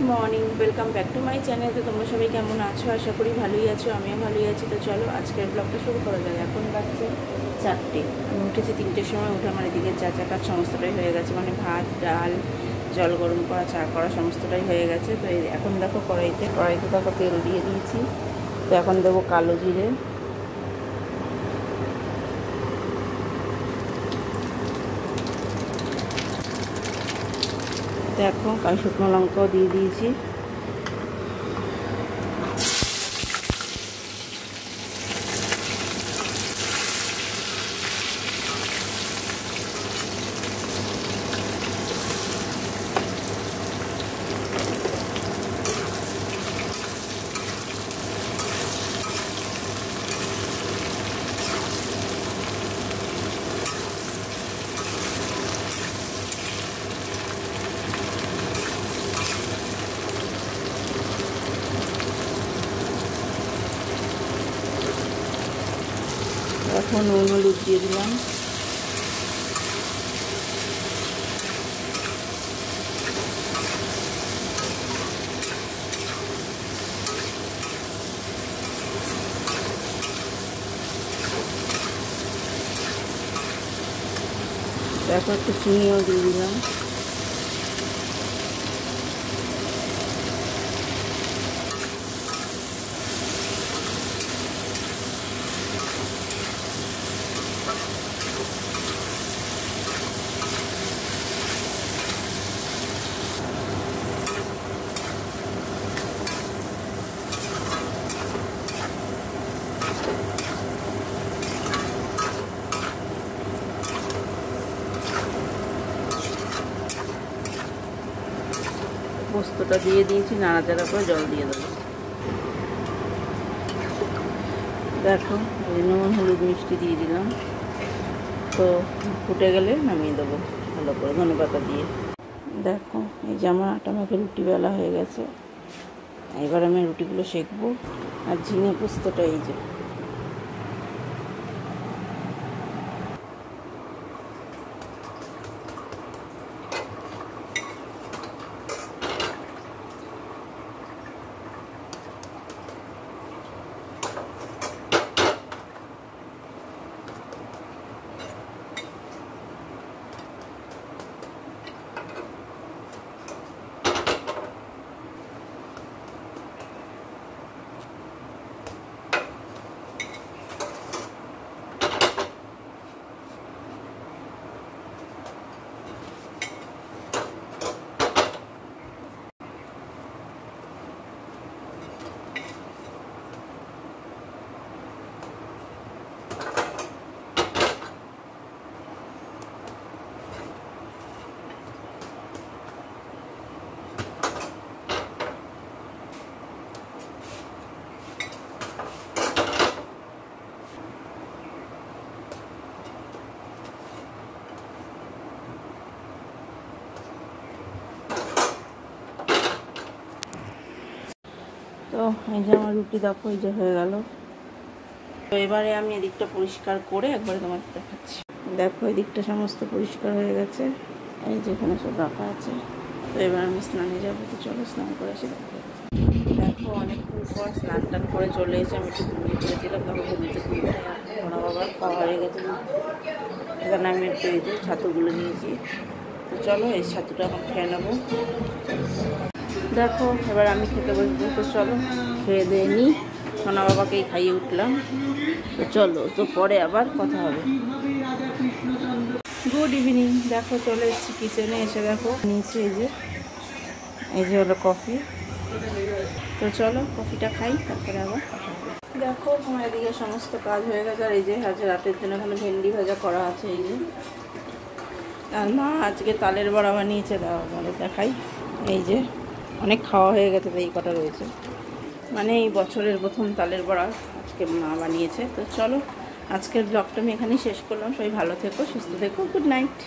Morning, welcome back to my channel. তো তোমরা সবাই কেমন আছো? আশা করি ভালোই আছো, আমিও ভালোই আছি। তো চলো আজকের ব্লগটা শুরু করা যায়। এখন বাজছে 4টে, আমি উঠেছি 3টের সময়। উঠে আমার এদিকে চা কাজ সমস্তটাই হয়ে গেছে, মানে ভাত, ডাল, জল গরম করা, চা করা সমস্তটাই হয়ে গেছে। তো এখন দেখো কড়াইতে দেখো তেল দিয়ে দিয়েছি। তো এখন দেবো কালো জিরে, দেখো শুকনো লঙ্কাও দিয়ে দিয়েছি। এখন নুন হলুদ দিয়ে দিলাম। তারপর একটু চিনিও দিয়ে দিলাম। পোস্তটা দিয়ে দিয়েছি, নাড়াচাড়া করে জল দিয়ে দেবো। দেখো নুন হলুদ মিষ্টি দিয়ে দিলাম। তো ফুটে গেলে নামিয়ে দেবো ভালো করে ধনেপাতা দিয়ে। দেখো এই যে আমার আটা মাখে রুটি বেলা হয়ে গেছে। এবার আমি রুটিগুলো সেঁকবো। আর ঝিঙে পোস্তটা এই যে তো এই যে আমার রুটি দেখো এই যে হয়ে গেল। তো এবারে আমি এদিকটা পরিষ্কার করে একবারে তোমাকে দেখাচ্ছি। দেখো এদিকটা সমস্ত পরিষ্কার হয়ে গেছে, এই যেখানে সব রাখা আছে। তো এবার আমি স্নানে যাবো। তো চলো স্নান করে এসে দেখো অনেকক্ষণ পর স্নান টান করে চলে এসে আমি একটু ঘুমিয়ে পড়েছিলাম। তখন ঘুমিয়ে ঘোরা বাবার খাওয়া হয়ে গেছে। এখানে আমি একটু এই যে ছাতুগুলো নিয়েছি। তো চলো এই ছাতুটা এখন খেয়ে নেবো। দেখো এবার আমি খেতে বসবো। তো চলো খেয়ে দিয়ে নিই। সোনা বাবাকেই খাইয়ে উঠলাম। তো চলো, তো পরে আবার কথা হবে। Good evening. দেখো চলে এসেছি কিচেনে। এসে দেখো নিয়েছি এই যে হলো কফি। তো চলো কফিটা খাই, তারপরে আবার কথা হবে। দেখো আমার এদিকে সমস্ত কাজ হয়ে গেছে। আর এই যে আজ রাতের জন্য এখানে ভেন্ডি ভাজা করা আছে। এই যে আর মা আজকে তালের বড়া বানিয়েছে। দাও বলে দেখাই। এই যে অনেক খাওয়া হয়ে গেছে, তো এই কটা রয়েছে। মানে এই বছরের প্রথম তালের বড়া আজকে মা বানিয়েছে। তো চলো আজকের ব্লগটা আমি এখানেই শেষ করলাম। সবাই ভালো থেকো, সুস্থ থেকো। Good night.